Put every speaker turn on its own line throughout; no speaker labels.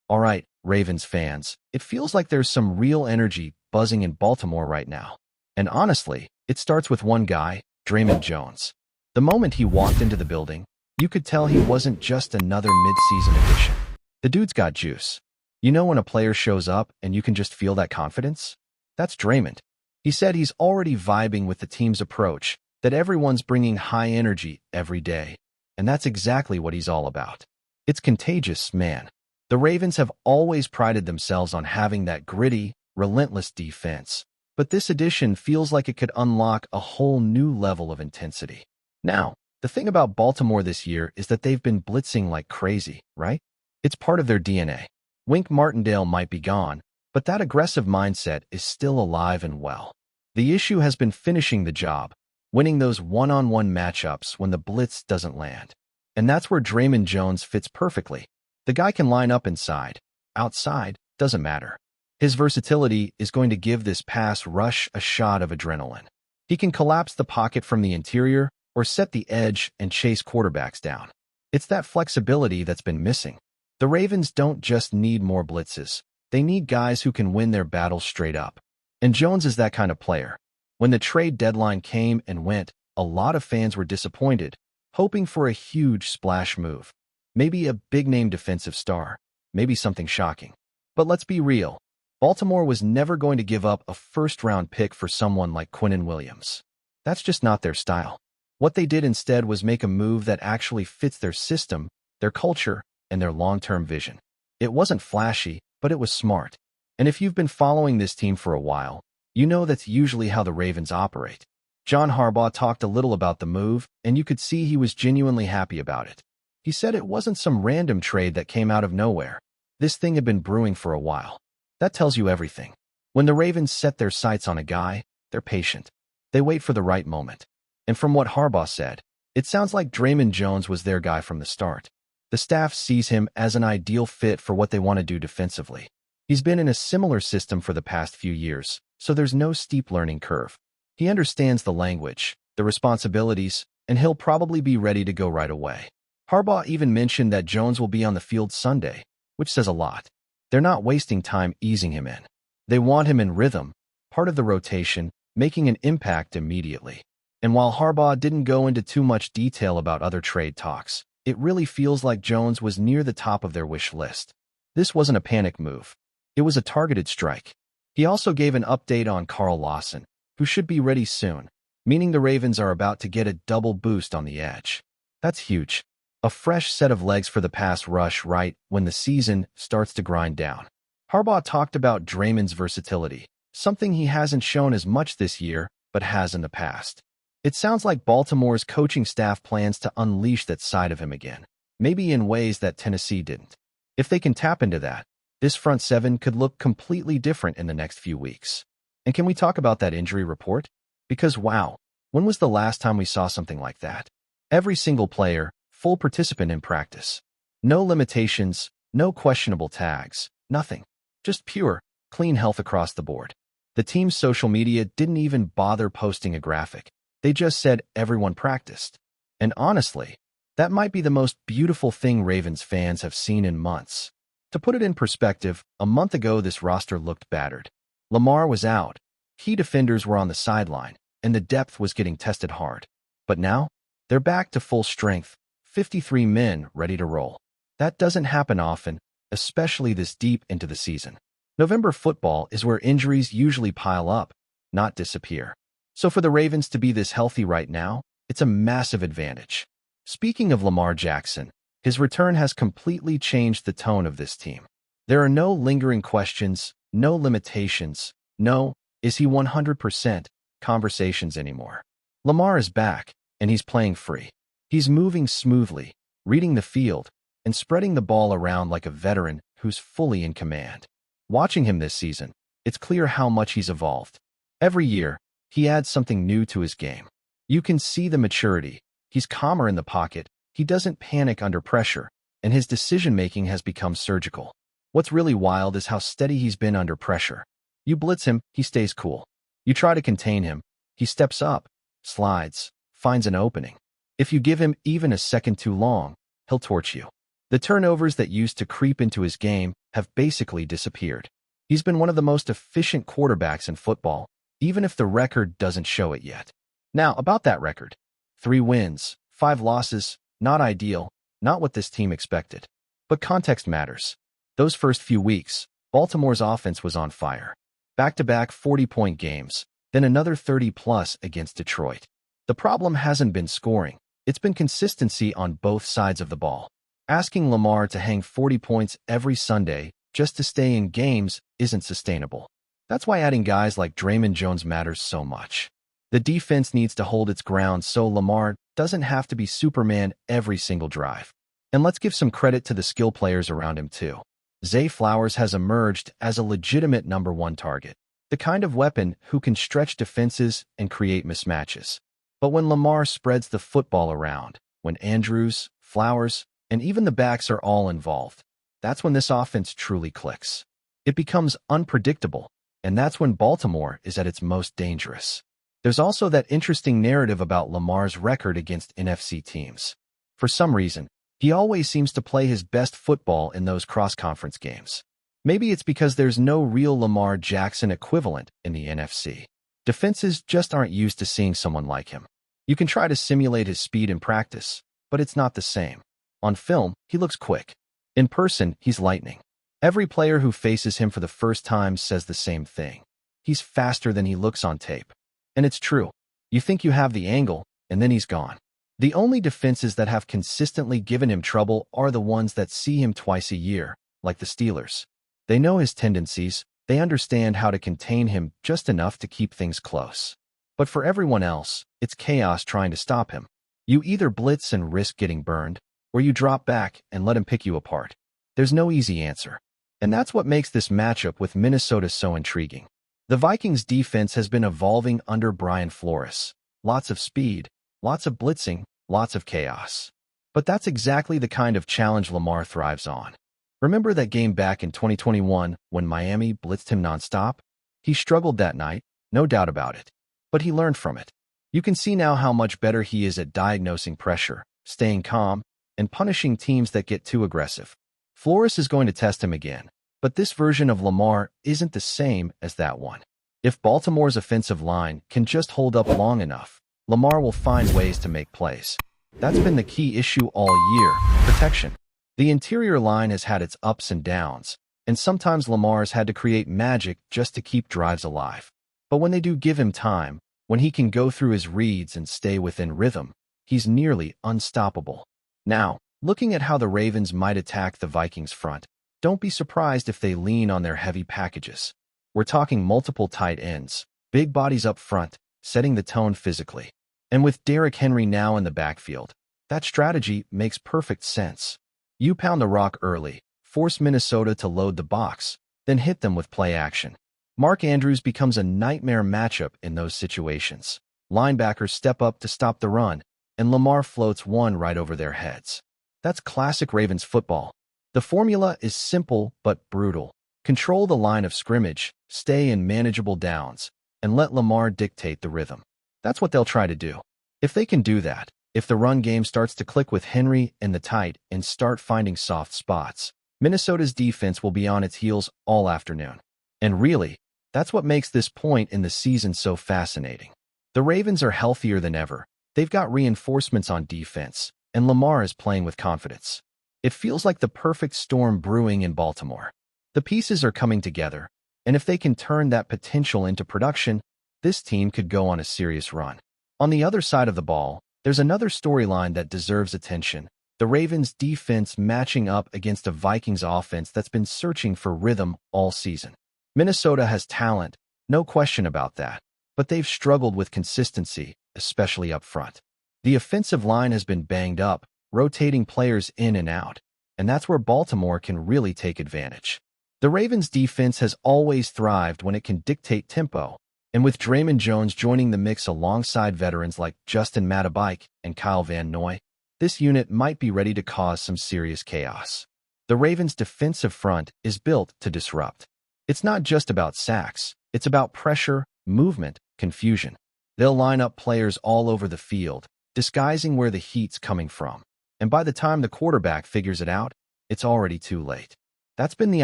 All right, Ravens fans, it feels like there's some real energy buzzing in Baltimore right now. And honestly, it starts with one guy, Draymond Jones. The moment he walked into the building, you could tell he wasn't just another mid-season addition. The dude's got juice. You know when a player shows up and you can just feel that confidence? That's Draymond. He said he's already vibing with the team's approach, that everyone's bringing high energy every day. And that's exactly what he's all about. It's contagious, man. The Ravens have always prided themselves on having that gritty, relentless defense. But this addition feels like it could unlock a whole new level of intensity. Now, the thing about Baltimore this year is that they've been blitzing like crazy, right? It's part of their DNA. Wink Martindale might be gone, but that aggressive mindset is still alive and well. The issue has been finishing the job, winning those one-on-one matchups when the blitz doesn't land. And that's where Draymond Jones fits perfectly. The guy can line up inside, outside, doesn't matter. His versatility is going to give this pass rush a shot of adrenaline. He can collapse the pocket from the interior or set the edge and chase quarterbacks down. It's that flexibility that's been missing. The Ravens don't just need more blitzes. They need guys who can win their battles straight up. And Jones is that kind of player. When the trade deadline came and went, a lot of fans were disappointed, hoping for a huge splash move. Maybe a big-name defensive star. Maybe something shocking. But let's be real. Baltimore was never going to give up a first-round pick for someone like Quinnen Williams. That's just not their style. What they did instead was make a move that actually fits their system, their culture, and their long-term vision. It wasn't flashy, but it was smart. And if you've been following this team for a while, you know that's usually how the Ravens operate. John Harbaugh talked a little about the move, and you could see he was genuinely happy about it. He said it wasn't some random trade that came out of nowhere. This thing had been brewing for a while. That tells you everything. When the Ravens set their sights on a guy, they're patient. They wait for the right moment. And from what Harbaugh said, it sounds like Draymond Jones was their guy from the start. The staff sees him as an ideal fit for what they want to do defensively. He's been in a similar system for the past few years, so there's no steep learning curve. He understands the language, the responsibilities, and he'll probably be ready to go right away. Harbaugh even mentioned that Jones will be on the field Sunday, which says a lot. They're not wasting time easing him in. They want him in rhythm, part of the rotation, making an impact immediately. And while Harbaugh didn't go into too much detail about other trade talks, it really feels like Jones was near the top of their wish list. This wasn't a panic move. It was a targeted strike. He also gave an update on Carl Lawson, who should be ready soon, meaning the Ravens are about to get a double boost on the edge. That's huge. A fresh set of legs for the pass rush right when the season starts to grind down. Harbaugh talked about Draymond's versatility, something he hasn't shown as much this year, but has in the past. It sounds like Baltimore's coaching staff plans to unleash that side of him again, maybe in ways that Tennessee didn't. If they can tap into that, this front seven could look completely different in the next few weeks. And can we talk about that injury report? Because wow, when was the last time we saw something like that? Every single player, full participant in practice. No limitations, no questionable tags, nothing. Just pure, clean health across the board. The team's social media didn't even bother posting a graphic. They just said everyone practiced. And honestly, that might be the most beautiful thing Ravens fans have seen in months. To put it in perspective, a month ago this roster looked battered. Lamar was out, key defenders were on the sideline, and the depth was getting tested hard. But now, they're back to full strength, 53 men ready to roll. That doesn't happen often, especially this deep into the season. November football is where injuries usually pile up, not disappear. So for the Ravens to be this healthy right now, it's a massive advantage. Speaking of Lamar Jackson, his return has completely changed the tone of this team. There are no lingering questions, no limitations, no, is he 100% conversations anymore. Lamar is back, and he's playing free. He's moving smoothly, reading the field, and spreading the ball around like a veteran who's fully in command. Watching him this season, it's clear how much he's evolved. Every year, he adds something new to his game. You can see the maturity. He's calmer in the pocket, he doesn't panic under pressure, and his decision-making has become surgical. What's really wild is how steady he's been under pressure. You blitz him, he stays cool. You try to contain him, he steps up, slides, finds an opening. If you give him even a second too long, he'll torch you. The turnovers that used to creep into his game have basically disappeared. He's been one of the most efficient quarterbacks in football, even if the record doesn't show it yet. Now, about that record. 3 wins, 5 losses, not ideal, not what this team expected. But context matters. Those first few weeks, Baltimore's offense was on fire. Back-to-back 40-point games, then another 30-plus against Detroit. The problem hasn't been scoring. It's been consistency on both sides of the ball. Asking Lamar to hang 40 points every Sunday just to stay in games isn't sustainable. That's why adding guys like Draymond Jones matters so much. The defense needs to hold its ground so Lamar doesn't have to be Superman every single drive. And let's give some credit to the skill players around him too. Zay Flowers has emerged as a legitimate number 1 target, the kind of weapon who can stretch defenses and create mismatches. But when Lamar spreads the football around, when Andrews, Flowers, and even the backs are all involved, that's when this offense truly clicks. It becomes unpredictable, and that's when Baltimore is at its most dangerous. There's also that interesting narrative about Lamar's record against NFC teams. For some reason, he always seems to play his best football in those cross-conference games. Maybe it's because there's no real Lamar Jackson equivalent in the NFC. Defenses just aren't used to seeing someone like him. You can try to simulate his speed in practice, but it's not the same. On film, he looks quick. In person, he's lightning. Every player who faces him for the first time says the same thing. He's faster than he looks on tape. And it's true. You think you have the angle, and then he's gone. The only defenses that have consistently given him trouble are the ones that see him twice a year, like the Steelers. They know his tendencies, they understand how to contain him just enough to keep things close. But for everyone else, it's chaos trying to stop him. You either blitz and risk getting burned, or you drop back and let him pick you apart. There's no easy answer. And that's what makes this matchup with Minnesota so intriguing. The Vikings' defense has been evolving under Brian Flores. Lots of speed, lots of blitzing, lots of chaos. But that's exactly the kind of challenge Lamar thrives on. Remember that game back in 2021 when Miami blitzed him nonstop? He struggled that night, no doubt about it. But he learned from it. You can see now how much better he is at diagnosing pressure, staying calm, and punishing teams that get too aggressive. Flores is going to test him again, but this version of Lamar isn't the same as that one. If Baltimore's offensive line can just hold up long enough, Lamar will find ways to make plays. That's been the key issue all year, protection. The interior line has had its ups and downs, and sometimes Lamar's had to create magic just to keep drives alive. But when they do give him time, when he can go through his reads and stay within rhythm, he's nearly unstoppable. Now, looking at how the Ravens might attack the Vikings front, don't be surprised if they lean on their heavy packages. We're talking multiple tight ends, big bodies up front, setting the tone physically. And with Derrick Henry now in the backfield, that strategy makes perfect sense. You pound the rock early, force Minnesota to load the box, then hit them with play action. Mark Andrews becomes a nightmare matchup in those situations. Linebackers step up to stop the run, and Lamar floats one right over their heads. That's classic Ravens football. The formula is simple but brutal. Control the line of scrimmage, stay in manageable downs, and let Lamar dictate the rhythm. That's what they'll try to do. If they can do that, if the run game starts to click with Henry and the tight and start finding soft spots, Minnesota's defense will be on its heels all afternoon. And really, that's what makes this point in the season so fascinating. The Ravens are healthier than ever. They've got reinforcements on defense, and Lamar is playing with confidence. It feels like the perfect storm brewing in Baltimore. The pieces are coming together, and if they can turn that potential into production, this team could go on a serious run. On the other side of the ball, there's another storyline that deserves attention. The Ravens' defense matching up against a Vikings offense that's been searching for rhythm all season. Minnesota has talent, no question about that, but they've struggled with consistency, especially up front. The offensive line has been banged up, rotating players in and out, and that's where Baltimore can really take advantage. The Ravens' defense has always thrived when it can dictate tempo, and with Draymond Jones joining the mix alongside veterans like Justin Matabike and Kyle Van Noy, this unit might be ready to cause some serious chaos. The Ravens' defensive front is built to disrupt. It's not just about sacks, it's about pressure, movement, confusion. They'll line up players all over the field, disguising where the heat's coming from. And by the time the quarterback figures it out, it's already too late. That's been the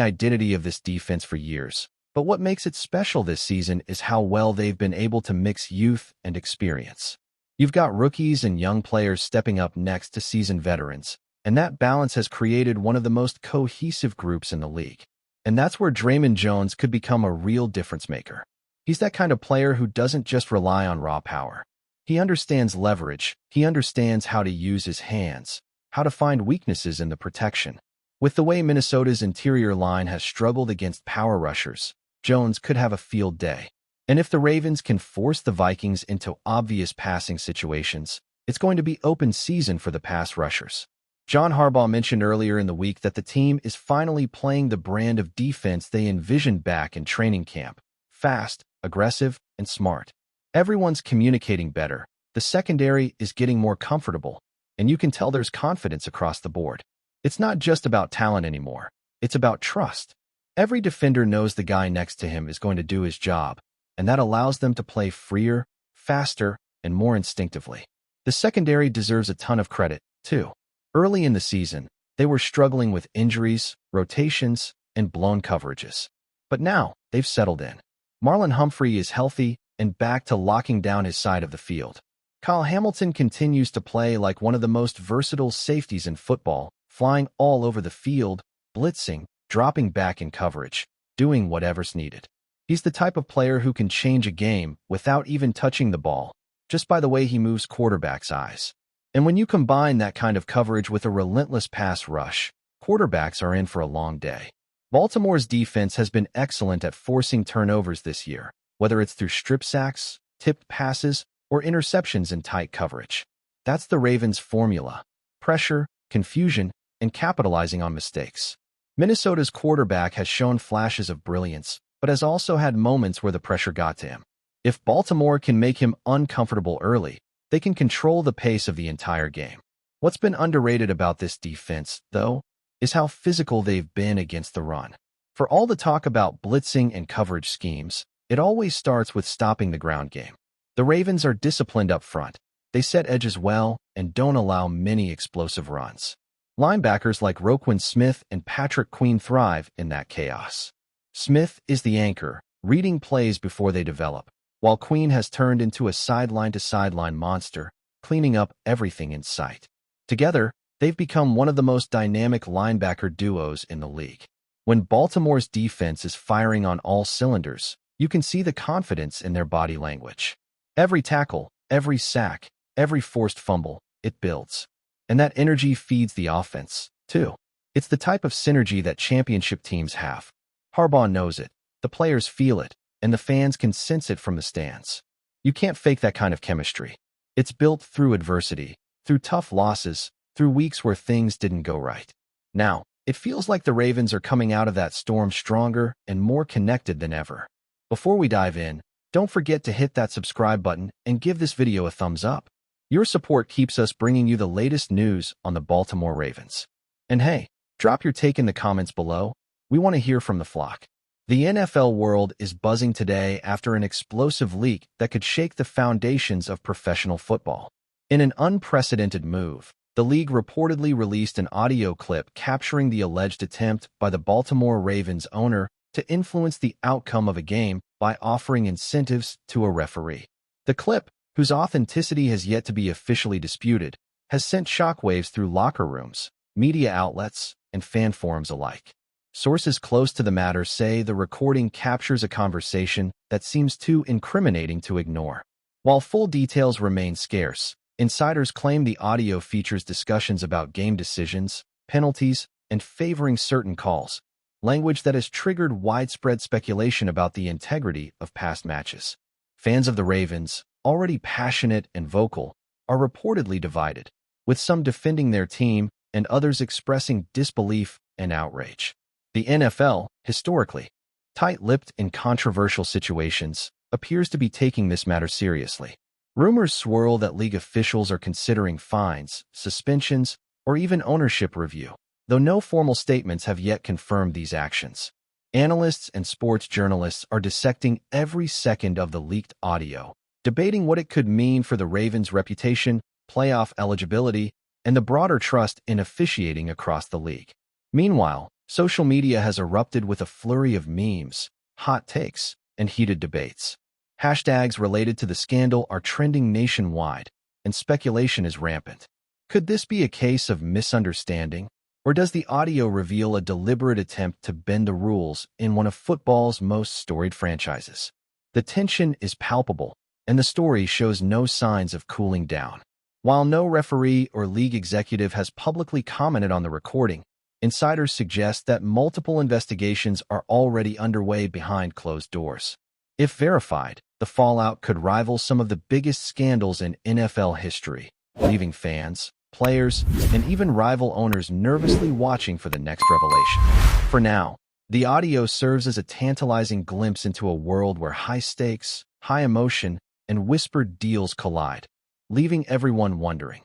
identity of this defense for years. But what makes it special this season is how well they've been able to mix youth and experience. You've got rookies and young players stepping up next to seasoned veterans, and that balance has created one of the most cohesive groups in the league. And that's where Draymond Jones could become a real difference maker. He's that kind of player who doesn't just rely on raw power. He understands leverage. He understands how to use his hands, how to find weaknesses in the protection. With the way Minnesota's interior line has struggled against power rushers, Jones could have a field day. And if the Ravens can force the Vikings into obvious passing situations, it's going to be open season for the pass rushers. John Harbaugh mentioned earlier in the week that the team is finally playing the brand of defense they envisioned back in training camp: fast, aggressive, and smart. Everyone's communicating better. The secondary is getting more comfortable, and you can tell there's confidence across the board. It's not just about talent anymore. It's about trust. Every defender knows the guy next to him is going to do his job, and that allows them to play freer, faster, and more instinctively. The secondary deserves a ton of credit, too. Early in the season, they were struggling with injuries, rotations, and blown coverages. But now, they've settled in. Marlon Humphrey is healthy and back to locking down his side of the field. Kyle Hamilton continues to play like one of the most versatile safeties in football, flying all over the field, blitzing, dropping back in coverage, doing whatever's needed. He's the type of player who can change a game without even touching the ball, just by the way he moves quarterbacks' eyes. And when you combine that kind of coverage with a relentless pass rush, quarterbacks are in for a long day. Baltimore's defense has been excellent at forcing turnovers this year, whether it's through strip sacks, tipped passes, or interceptions in tight coverage. That's the Ravens' formula: pressure, confusion, and capitalizing on mistakes. Minnesota's quarterback has shown flashes of brilliance, but has also had moments where the pressure got to him. If Baltimore can make him uncomfortable early, they can control the pace of the entire game. What's been underrated about this defense, though, is how physical they've been against the run. For all the talk about blitzing and coverage schemes, it always starts with stopping the ground game. The Ravens are disciplined up front. They set edges well and don't allow many explosive runs. Linebackers like Roquan Smith and Patrick Queen thrive in that chaos. Smith is the anchor, reading plays before they develop, while Queen has turned into a sideline-to-sideline monster, cleaning up everything in sight. Together, they've become one of the most dynamic linebacker duos in the league. When Baltimore's defense is firing on all cylinders, you can see the confidence in their body language. Every tackle, every sack, every forced fumble, it builds. And that energy feeds the offense, too. It's the type of synergy that championship teams have. Harbaugh knows it, the players feel it, and the fans can sense it from the stands. You can't fake that kind of chemistry. It's built through adversity, through tough losses, through weeks where things didn't go right. Now, it feels like the Ravens are coming out of that storm stronger and more connected than ever. Before we dive in, don't forget to hit that subscribe button and give this video a thumbs up. Your support keeps us bringing you the latest news on the Baltimore Ravens. And hey, drop your take in the comments below. We want to hear from the flock. The NFL world is buzzing today after an explosive leak that could shake the foundations of professional football. In an unprecedented move, the league reportedly released an audio clip capturing the alleged attempt by the Baltimore Ravens owner to influence the outcome of a game by offering incentives to a referee. The clip, whose authenticity has yet to be officially disputed, has sent shockwaves through locker rooms, media outlets, and fan forums alike. Sources close to the matter say the recording captures a conversation that seems too incriminating to ignore. While full details remain scarce, insiders claim the audio features discussions about game decisions, penalties, and favoring certain calls, language that has triggered widespread speculation about the integrity of past matches. Fans of the Ravens, already passionate and vocal, are reportedly divided, with some defending their team and others expressing disbelief and outrage. The NFL, historically tight-lipped in controversial situations, appears to be taking this matter seriously. Rumors swirl that league officials are considering fines, suspensions, or even ownership review, though no formal statements have yet confirmed these actions. Analysts and sports journalists are dissecting every second of the leaked audio, debating what it could mean for the Ravens' reputation, playoff eligibility, and the broader trust in officiating across the league. Meanwhile, Social media has erupted with a flurry of memes, hot takes, and heated debates. Hashtags related to the scandal are trending nationwide, and speculation is rampant. Could this be a case of misunderstanding, or does the audio reveal a deliberate attempt to bend the rules in one of football's most storied franchises? The tension is palpable, and the story shows no signs of cooling down. While no referee or league executive has publicly commented on the recording, insiders suggest that multiple investigations are already underway behind closed doors. If verified, the fallout could rival some of the biggest scandals in NFL history, leaving fans, players, and even rival owners nervously watching for the next revelation. For now, the audio serves as a tantalizing glimpse into a world where high stakes, high emotion, and whispered deals collide, leaving everyone wondering,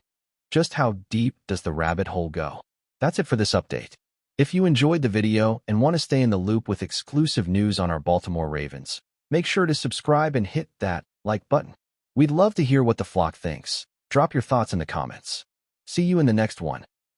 just how deep does the rabbit hole go? That's it for this update. If you enjoyed the video and want to stay in the loop with exclusive news on our Baltimore Ravens, make sure to subscribe and hit that like button. We'd love to hear what the flock thinks. Drop your thoughts in the comments. See you in the next one.